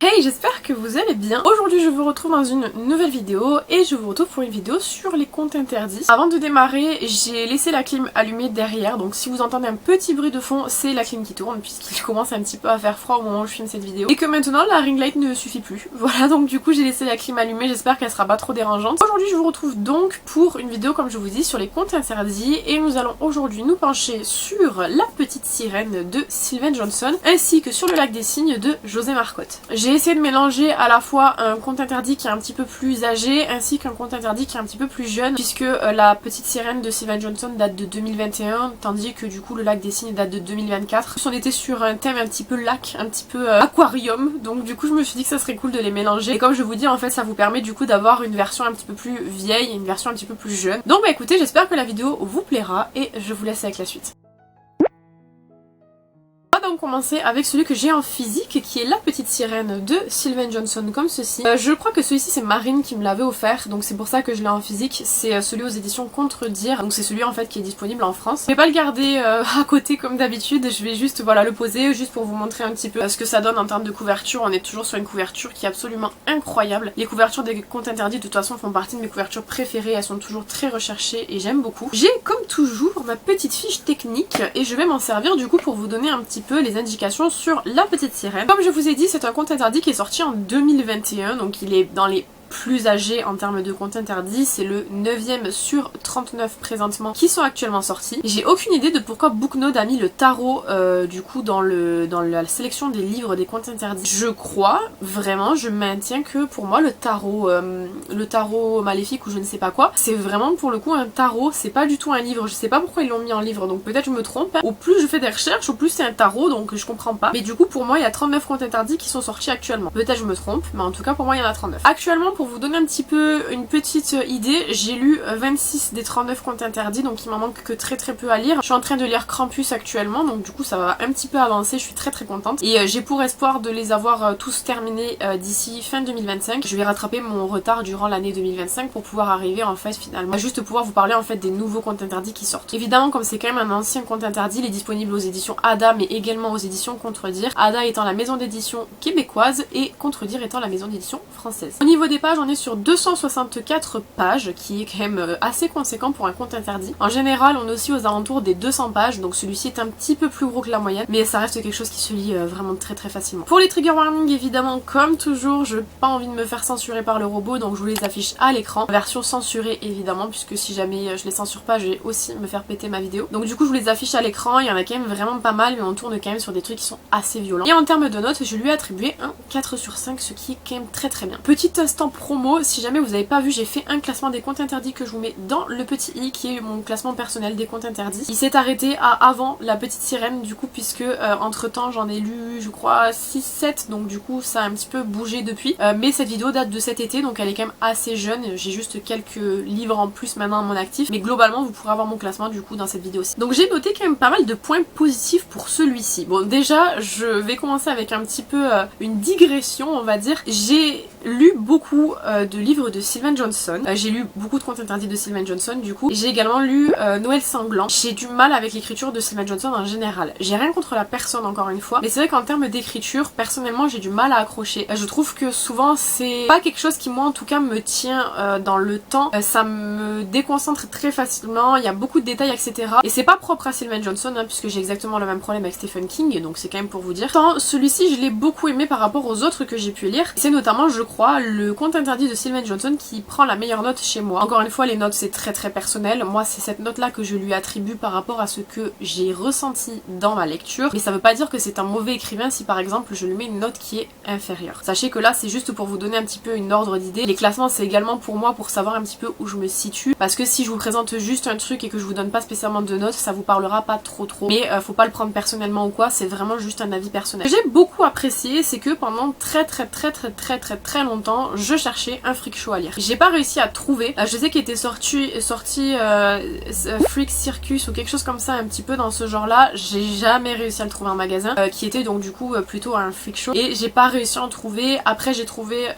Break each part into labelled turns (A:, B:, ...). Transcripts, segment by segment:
A: Hey, j'espère que vous allez bien. Aujourd'hui je vous retrouve dans une nouvelle vidéo et je vous retrouve pour une vidéo sur les comptes interdits. Avant de démarrer, j'ai laissé la clim allumée derrière, donc si vous entendez un petit bruit de fond, c'est la clim qui tourne puisqu'il commence un petit peu à faire froid au moment où je filme cette vidéo. Et que maintenant la ring light ne suffit plus. Voilà, donc du coup j'ai laissé la clim allumée, j'espère qu'elle sera pas trop dérangeante. Aujourd'hui je vous retrouve donc pour une vidéo comme je vous dis sur les comptes interdits et nous allons aujourd'hui nous pencher sur La Petite Sirène de Sylvain Johnson ainsi que sur Le Lac des Cygnes de José Marcotte. J'ai essayé de mélanger à la fois un conte interdit qui est un petit peu plus âgé ainsi qu'un conte interdit qui est un petit peu plus jeune puisque La Petite Sirène de Sylvain Johnson date de 2021 tandis que du coup Le Lac des Cygnes date de 2024. On était sur un thème un petit peu lac, un petit peu aquarium, donc du coup je me suis dit que ça serait cool de les mélanger et comme je vous dis en fait ça vous permet du coup d'avoir une version un petit peu plus vieille et une version un petit peu plus jeune. Donc bah écoutez, j'espère que la vidéo vous plaira et je vous laisse avec la suite. On va donc commencer avec celui que j'ai en physique qui est La Petite Sirène de Sylvain Johnson comme ceci. Je crois que celui-ci c'est Marine qui me l'avait offert donc c'est pour ça que je l'ai en physique. C'est celui aux éditions Contredire, donc c'est celui en fait qui est disponible en France. Je vais pas le garder à côté comme d'habitude, je vais juste voilà le poser juste pour vous montrer un petit peu ce que ça donne en termes de couverture. On est toujours sur une couverture qui est absolument incroyable. Les couvertures des contes interdits de toute façon font partie de mes couvertures préférées, elles sont toujours très recherchées et j'aime beaucoup. J'ai comme toujours ma petite fiche technique et je vais m'en servir du coup pour vous donner un petit peu les indications sur La Petite Sirène. Comme je vous ai dit, c'est un conte interdit qui est sorti en 2021, donc il est dans les plus âgé en termes de contes interdits, c'est le 9e sur 39 présentement qui sont actuellement sortis. J'ai aucune idée de pourquoi Booknode a mis le tarot du coup dans la sélection des livres des contes interdits. Je crois vraiment, je maintiens que pour moi le tarot maléfique ou je ne sais pas quoi, c'est vraiment pour le coup un tarot, c'est pas du tout un livre. Je sais pas pourquoi ils l'ont mis en livre, donc peut-être je me trompe. Au plus je fais des recherches, au plus c'est un tarot, donc je comprends pas. Mais du coup pour moi il y a 39 contes interdits qui sont sortis actuellement. Peut-être je me trompe, mais en tout cas pour moi il y en a 39. Actuellement, pour vous donner un petit peu une petite idée, j'ai lu 26 des 39 contes interdits, donc il m'en manque que très peu à lire. Je suis en train de lire Krampus actuellement, donc du coup ça va un petit peu avancer, je suis très contente. Et j'ai pour espoir de les avoir tous terminés d'ici fin 2025. Je vais rattraper mon retard durant l'année 2025 pour pouvoir arriver en fait finalement à juste pouvoir vous parler en fait des nouveaux contes interdits qui sortent. Évidemment comme c'est quand même un ancien conte interdit, il est disponible aux éditions Ada mais également aux éditions Contredire. Ada étant la maison d'édition québécoise et Contredire étant la maison d'édition française. Au niveau des pages, on est sur 264 pages, qui est quand même assez conséquent pour un conte interdit. En général, on est aussi aux alentours des 200 pages, donc celui-ci est un petit peu plus gros que la moyenne, mais ça reste quelque chose qui se lit vraiment très facilement. Pour les trigger warnings, évidemment, comme toujours, je n'ai pas envie de me faire censurer par le robot, donc je vous les affiche à l'écran. Version censurée, évidemment, puisque si jamais je les censure pas, je vais aussi me faire péter ma vidéo. Donc du coup, je vous les affiche à l'écran, il y en a quand même vraiment pas mal, mais on tourne quand même sur des trucs qui sont assez violents. Et en termes de notes, je lui ai attribué un 4 sur 5, ce qui est quand même très bien. Petit instant promo, si jamais vous n'avez pas vu, j'ai fait un classement des comptes interdits que je vous mets dans le petit i qui est mon classement personnel des comptes interdits. Il s'est arrêté à avant La Petite Sirène du coup puisque entre temps j'en ai lu je crois 6-7 donc du coup ça a un petit peu bougé depuis. Mais cette vidéo date de cet été donc elle est quand même assez jeune. J'ai juste quelques livres en plus maintenant à mon actif mais globalement vous pourrez avoir mon classement du coup dans cette vidéo aussi. Donc j'ai noté quand même pas mal de points positifs pour celui-ci. Bon déjà je vais commencer avec un petit peu une digression on va dire. J'ai lu beaucoup de livres de Sylvain Johnson. J'ai lu beaucoup de contes interdits de Sylvain Johnson du coup. J'ai également lu Noël Sanglant. J'ai du mal avec l'écriture de Sylvain Johnson en général. J'ai rien contre la personne encore une fois, mais c'est vrai qu'en termes d'écriture, personnellement j'ai du mal à accrocher. Je trouve que souvent c'est pas quelque chose qui moi en tout cas me tient dans le temps. Ça me déconcentre très facilement, il y a beaucoup de détails etc. Et c'est pas propre à Sylvain Johnson hein, puisque j'ai exactement le même problème avec Stephen King donc c'est quand même pour vous dire. Tant celui-ci je l'ai beaucoup aimé par rapport aux autres que j'ai pu lire. C'est notamment je crois le conte interdit de Sylvain Johnson qui prend la meilleure note chez moi. Encore une fois les notes c'est très personnel, moi c'est cette note là que je lui attribue par rapport à ce que j'ai ressenti dans ma lecture, mais ça veut pas dire que c'est un mauvais écrivain si par exemple je lui mets une note qui est inférieure. Sachez que là c'est juste pour vous donner un petit peu une ordre d'idée. Les classements c'est également pour moi pour savoir un petit peu où je me situe, parce que si je vous présente juste un truc et que je vous donne pas spécialement de notes, ça vous parlera pas trop mais faut pas le prendre personnellement ou quoi, c'est vraiment juste un avis personnel. Ce que j'ai beaucoup apprécié c'est que pendant très très longtemps je cherchais un freak show à lire. J'ai pas réussi à trouver, je sais qu'il était sorti Freak Circus ou quelque chose comme ça, un petit peu dans ce genre là. J'ai jamais réussi à le trouver en magasin, qui était donc du coup plutôt un freak show, et j'ai pas réussi à en trouver. Après j'ai trouvé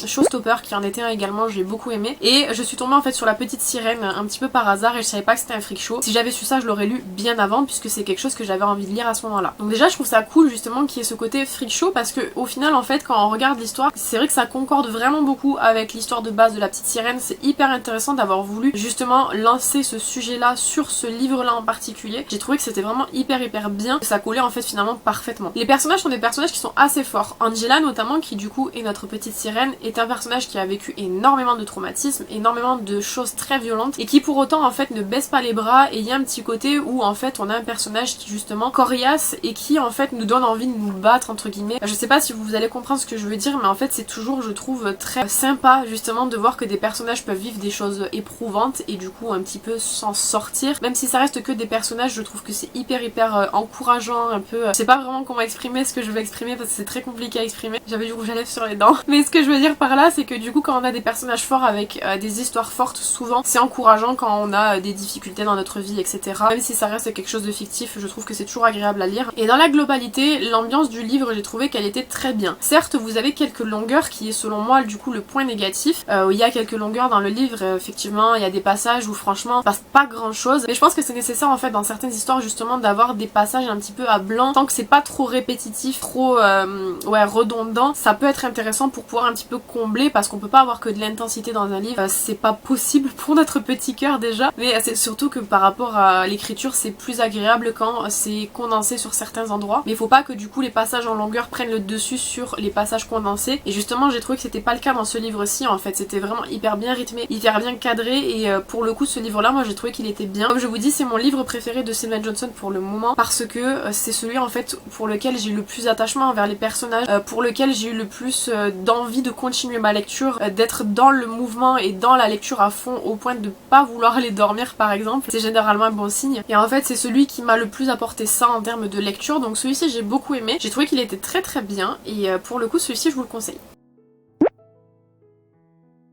A: Showstopper qui en était un également, j'ai beaucoup aimé, et je suis tombée en fait sur La Petite Sirène un petit peu par hasard, et je savais pas que c'était un freak show. Si j'avais su ça, je l'aurais lu bien avant, puisque c'est quelque chose que j'avais envie de lire à ce moment là. Donc déjà je trouve ça cool justement qu'il y ait ce côté freak show, parce que au final en fait quand on regarde l'histoire, c'est vrai que ça concorde vraiment beaucoup avec l'histoire de base de La Petite Sirène. C'est hyper intéressant d'avoir voulu justement lancer ce sujet là sur ce livre là en particulier. J'ai trouvé que c'était vraiment hyper bien, que ça collait en fait finalement parfaitement. Les personnages sont des personnages qui sont assez forts. Angela notamment, qui du coup est notre petite sirène, est un personnage qui a vécu énormément de traumatismes, énormément de choses très violentes, et qui pour autant en fait ne baisse pas les bras. Et il y a un petit côté où en fait on a un personnage qui justement coriace et qui en fait nous donne envie de nous battre entre guillemets. Je sais pas si vous allez comprendre ce que je veux dire, mais en fait c'est toujours, je trouve, très sympa justement de voir que des personnages peuvent vivre des choses éprouvantes et du coup un petit peu s'en sortir, même si ça reste que des personnages. Je trouve que c'est hyper encourageant, un peu, je sais pas vraiment comment exprimer ce que je veux exprimer parce que c'est très compliqué à exprimer, j'avais du rouge à lèvres sur les dents, mais ce que je veux dire par là c'est que du coup quand on a des personnages forts avec des histoires fortes, souvent c'est encourageant quand on a des difficultés dans notre vie, etc. Même si ça reste quelque chose de fictif, je trouve que c'est toujours agréable à lire. Et dans la globalité, l'ambiance du livre, j'ai trouvé qu'elle était très bien. Certes, vous avez quelques longueurs qui est selon moi du coup le point négatif. Il y a quelques longueurs dans le livre, effectivement, il y a des passages où franchement il passe pas grand chose, mais je pense que c'est nécessaire en fait dans certaines histoires justement d'avoir des passages un petit peu à blanc, tant que c'est pas trop répétitif, trop redondant, ça peut être intéressant pour pouvoir un petit peu combler, parce qu'on peut pas avoir que de l'intensité dans un livre, c'est pas possible pour notre petit cœur déjà, mais c'est surtout que par rapport à l'écriture c'est plus agréable quand c'est condensé sur certains endroits, mais il faut pas que du coup les passages en longueur prennent le dessus sur les passages condensés, et justement j'ai trouvé que c'était pas le cas dans ce livre-ci. En fait c'était vraiment hyper bien rythmé, hyper bien cadré, et pour le coup ce livre là moi j'ai trouvé qu'il était bien. Comme je vous dis, c'est mon livre préféré de Sylvain Johnson pour le moment, parce que c'est celui en fait pour lequel j'ai eu le plus attachement envers les personnages, pour lequel j'ai eu le plus d'envie de continuer ma lecture, d'être dans le mouvement et dans la lecture à fond au point de pas vouloir aller dormir par exemple. C'est généralement un bon signe, et en fait c'est celui qui m'a le plus apporté ça en termes de lecture, donc celui-ci j'ai beaucoup aimé, j'ai trouvé qu'il était très bien, et pour le coup celui-ci je vous le conseille.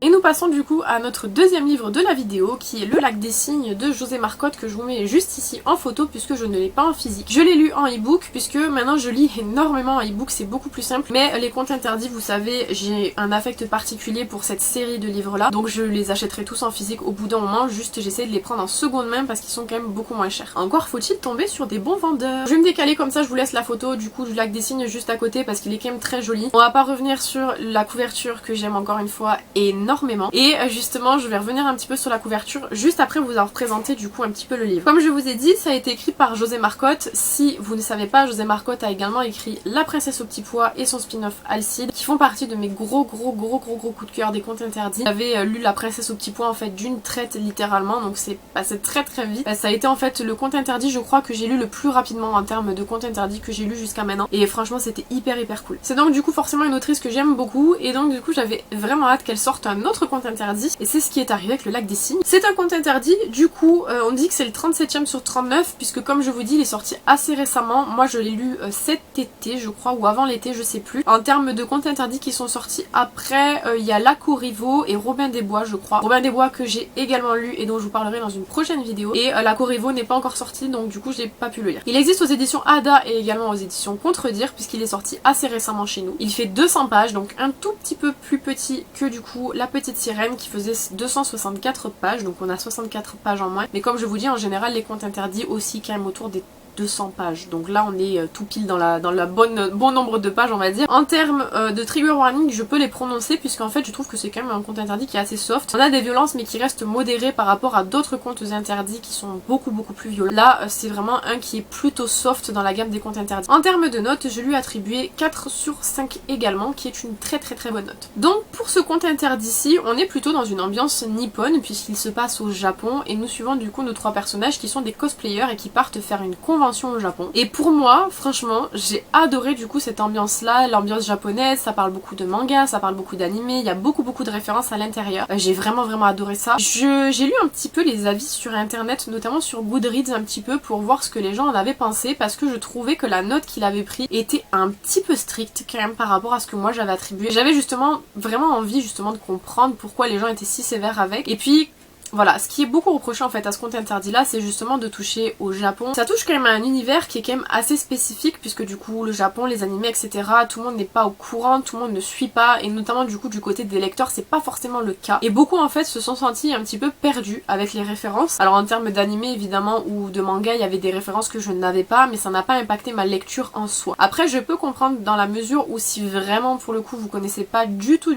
A: Et nous passons du coup à notre deuxième livre de la vidéo, qui est Le Lac des Cygnes de José Marcotte, que je vous mets juste ici en photo puisque je ne l'ai pas en physique. Je l'ai lu en e-book puisque maintenant je lis énormément en e-book, c'est beaucoup plus simple, mais les contes interdits, vous savez, j'ai un affect particulier pour cette série de livres là, donc je les achèterai tous en physique au bout d'un moment, juste j'essaie de les prendre en seconde main parce qu'ils sont quand même beaucoup moins chers. Encore faut-il tomber sur des bons vendeurs. Je vais me décaler comme ça, je vous laisse la photo du coup du Lac des Cygnes juste à côté parce qu'il est quand même très joli. On va pas revenir sur la couverture que j'aime encore une fois énormément. Et justement je vais revenir un petit peu sur la couverture juste après vous avoir présenté du coup un petit peu le livre. Comme je vous ai dit, ça a été écrit par José Marcotte. Si vous ne savez pas, José Marcotte a également écrit La Princesse au Petit Pois et son spin-off Alcide, qui font partie de mes gros coups de cœur des contes interdits. J'avais lu La Princesse au Petit Pois en fait d'une traite littéralement, donc c'est passé très vite. Ça a été en fait le conte interdit je crois que j'ai lu le plus rapidement en termes de contes interdits que j'ai lu jusqu'à maintenant, et franchement c'était hyper cool. C'est donc du coup forcément une autrice que j'aime beaucoup, et donc du coup j'avais vraiment hâte qu'elle sorte un autre conte interdit, et c'est ce qui est arrivé avec Le Lac des Cygnes. C'est un conte interdit, du coup on dit que c'est le 37e sur 39, puisque comme je vous dis il est sorti assez récemment. Moi je l'ai lu cet été je crois, ou avant l'été, je sais plus. En termes de contes interdits qui sont sortis après, il y a La Corriveau et Robin des Bois je crois. Robin des Bois que j'ai également lu et dont je vous parlerai dans une prochaine vidéo, et La Corriveau n'est pas encore sorti, donc du coup j'ai pas pu le lire. Il existe aux éditions Ada et également aux éditions Contredire, puisqu'il est sorti assez récemment chez nous. Il fait 200 pages, donc un tout petit peu plus petit que du coup La Petite Sirène qui faisait 264 pages, donc on a 64 pages en moins, mais comme je vous dis en général les contes interdits aussi quand même autour des 200 pages, donc là on est tout pile dans la bon nombre de pages on va dire. En termes de trigger warning, je peux les prononcer puisqu'en fait je trouve que c'est quand même un conte interdit qui est assez soft. On a des violences mais qui restent modérées par rapport à d'autres contes interdits qui sont beaucoup plus violents. Là c'est vraiment un qui est plutôt soft dans la gamme des contes interdits. En termes de notes, je lui ai attribué 4 sur 5 également, qui est une très bonne note. Donc pour ce conte interdit-ci, on est plutôt dans une ambiance nippone puisqu'il se passe au Japon, et nous suivons du coup nos trois personnages qui sont des cosplayers et qui partent faire une convention convention au Japon. Et pour moi, franchement, j'ai adoré du coup cette ambiance là, l'ambiance japonaise, ça parle beaucoup de manga, ça parle beaucoup d'anime, il y a beaucoup de références à l'intérieur. J'ai vraiment adoré ça. J'ai lu un petit peu les avis sur internet, notamment sur Goodreads un petit peu, pour voir ce que les gens en avaient pensé, parce que je trouvais que la note qu'il avait pris était un petit peu stricte quand même par rapport à ce que moi j'avais attribué. J'avais justement vraiment envie justement de comprendre pourquoi les gens étaient si sévères avec. Et puis voilà, ce qui est beaucoup reproché en fait à ce compte interdit là, c'est justement de toucher au Japon. Ça touche quand même à un univers qui est quand même assez spécifique, puisque du coup le Japon, les animés, etc., tout le monde n'est pas au courant, tout le monde ne suit pas, et notamment du coup du côté des lecteurs c'est pas forcément le cas. Et beaucoup en fait se sont sentis un petit peu perdus avec les références. Alors en termes d'animé évidemment ou de manga, il y avait des références que je n'avais pas, mais ça n'a pas impacté ma lecture en soi. Après je peux comprendre dans la mesure où si vraiment pour le coup vous connaissez pas du tout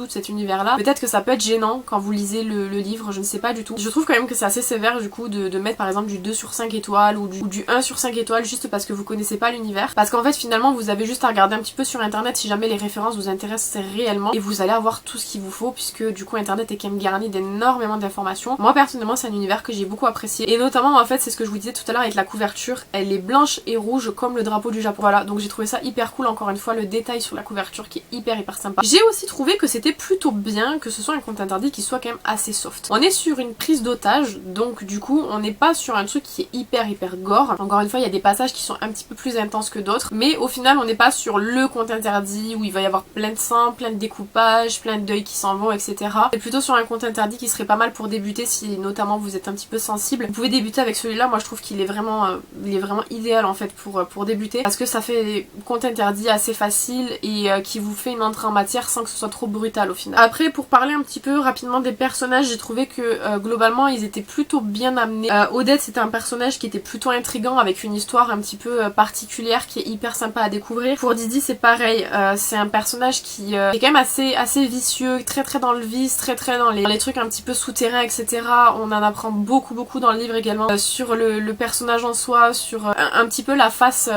A: cet univers là, peut-être que ça peut être gênant quand vous lisez le livre, je ne sais pas du tout. Je trouve quand même que c'est assez sévère du coup de mettre par exemple du 2 sur 5 étoiles ou du 1 sur 5 étoiles juste parce que vous connaissez pas l'univers. Parce qu'en fait finalement vous avez juste à regarder un petit peu sur internet si jamais les références vous intéressent réellement, et vous allez avoir tout ce qu'il vous faut, puisque du coup internet est quand même garni d'énormément d'informations. Moi personnellement c'est un univers que j'ai beaucoup apprécié, et notamment en fait c'est ce que je vous disais tout à l'heure avec la couverture, elle est blanche et rouge comme le drapeau du Japon. Voilà, donc j'ai trouvé ça hyper cool, encore une fois le détail sur la couverture qui est hyper sympa. J'ai aussi trouvé que c'était plutôt bien que ce soit un compte interdit qui soit quand même assez soft. On est sur une prise d'otage, donc du coup on n'est pas sur un truc qui est hyper gore. Encore une fois il y a des passages qui sont un petit peu plus intenses que d'autres, mais au final on n'est pas sur le compte interdit où il va y avoir plein de sang, plein de découpages, plein de deuils qui s'en vont, etc. C'est plutôt sur un compte interdit qui serait pas mal pour débuter si notamment vous êtes un petit peu sensible. Vous pouvez débuter avec celui-là, moi je trouve qu'il est vraiment idéal en fait pour débuter, parce que ça fait des comptes interdits assez faciles et qui vous fait une entrée en matière sans que ce soit trop brutal au final. Après pour parler un petit peu rapidement des personnages, j'ai trouvé que globalement ils étaient plutôt bien amenés. Odette c'était un personnage qui était plutôt intriguant avec une histoire un petit peu particulière qui est hyper sympa à découvrir. Pour Didi c'est pareil, c'est un personnage qui est quand même assez vicieux, très dans le vice, très dans les trucs un petit peu souterrains, etc. On en apprend beaucoup dans le livre également sur le personnage en soi, sur un petit peu la face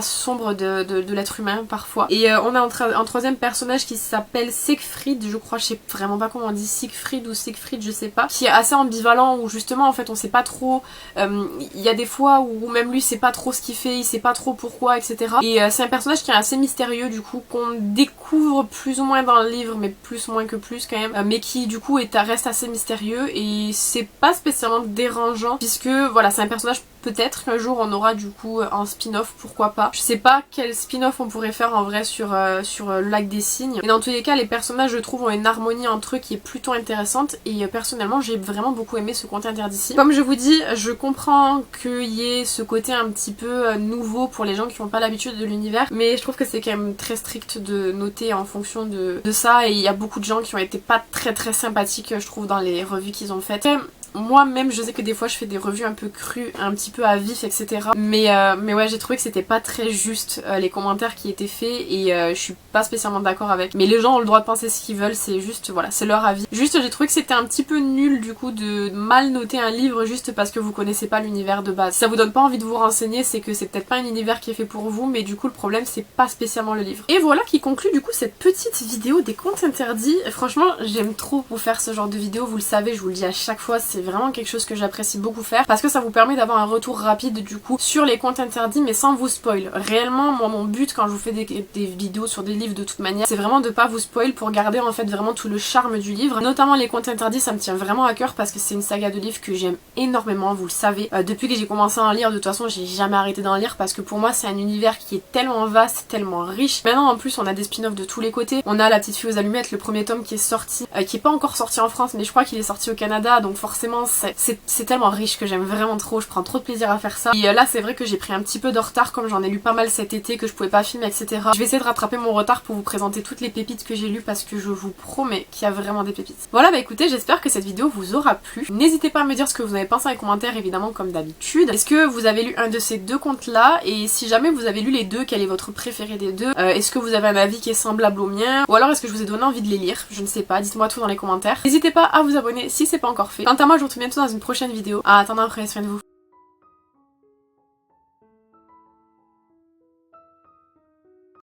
A: sombre de l'être humain parfois. Et on a un troisième personnage qui s'appelle Siegfried, je crois, je sais vraiment pas comment on dit, Siegfried ou Siegfried, je sais pas, qui est assez ambivalent, où justement en fait on sait pas trop, il y a des fois où même lui sait pas trop ce qu'il fait, il sait pas trop pourquoi, etc. Et c'est un personnage qui est assez mystérieux du coup, qu'on découvre plus ou moins dans le livre, mais plus moins que plus quand même, mais qui du coup reste assez mystérieux, et c'est pas spécialement dérangeant, puisque voilà, c'est un personnage peut-être qu'un jour on aura du coup un spin-off, pourquoi pas. Je sais pas quel spin-off on pourrait faire en vrai sur le lac des cygnes, mais dans tous les cas les personnages je trouve ont une harmonie entre eux qui est plutôt intéressante, et personnellement j'ai vraiment beaucoup aimé ce compte interdit. Comme je vous dis, je comprends qu'il y ait ce côté un petit peu nouveau pour les gens qui n'ont pas l'habitude de l'univers, mais je trouve que c'est quand même très strict de noter en fonction de ça, et il y a beaucoup de gens qui ont été pas très sympathiques je trouve dans les revues qu'ils ont faites. Moi-même je sais que des fois je fais des revues un peu crues, un petit peu à vif, etc. Mais ouais, j'ai trouvé que c'était pas très juste les commentaires qui étaient faits, et je suis pas spécialement d'accord avec. Mais les gens ont le droit de penser ce qu'ils veulent, c'est juste, voilà, c'est leur avis. Juste j'ai trouvé que c'était un petit peu nul du coup de mal noter un livre juste parce que vous connaissez pas l'univers de base. Si ça vous donne pas envie de vous renseigner, c'est que c'est peut-être pas un univers qui est fait pour vous, mais du coup le problème c'est pas spécialement le livre. Et voilà qui conclut du coup cette petite vidéo des comptes interdits. Franchement j'aime trop vous faire ce genre de vidéo, vous le savez, je vous le dis à chaque fois, c'est vraiment quelque chose que j'apprécie beaucoup faire, parce que ça vous permet d'avoir un retour rapide du coup sur les comptes interdits, mais sans vous spoil. Réellement moi mon but quand je vous fais des vidéos sur des livres de toute manière, c'est vraiment de pas vous spoil pour garder en fait vraiment tout le charme du livre. Notamment les contes interdits, ça me tient vraiment à cœur parce que c'est une saga de livres que j'aime énormément, vous le savez. Depuis que j'ai commencé à en lire, de toute façon j'ai jamais arrêté d'en lire, parce que pour moi c'est un univers qui est tellement vaste, tellement riche. Maintenant en plus on a des spin-offs de tous les côtés. On a La Petite Fille aux Allumettes, le premier tome qui est sorti, qui est pas encore sorti en France, mais je crois qu'il est sorti au Canada, donc forcément c'est tellement riche que j'aime vraiment trop, je prends trop de plaisir à faire ça. Et là c'est vrai que j'ai pris un petit peu de retard, comme j'en ai lu pas mal cet été, que je pouvais pas filmer, etc. Je vais essayer de rattraper mon retard pour vous présenter toutes les pépites que j'ai lues, parce que je vous promets qu'il y a vraiment des pépites. Voilà, bah écoutez, j'espère que cette vidéo vous aura plu. N'hésitez pas à me dire ce que vous avez pensé en commentaire, évidemment comme d'habitude. Est-ce que vous avez lu un de ces deux contes là, et si jamais vous avez lu les deux, quel est votre préféré des deux? Est-ce que vous avez un avis qui est semblable au mien, ou alors est-ce que je vous ai donné envie de les lire? Je ne sais pas, dites-moi tout dans les commentaires. N'hésitez pas à vous abonner si c'est pas encore fait. Quant à moi je vous retrouve bientôt dans une prochaine vidéo. En attendant, prenez soin de vous.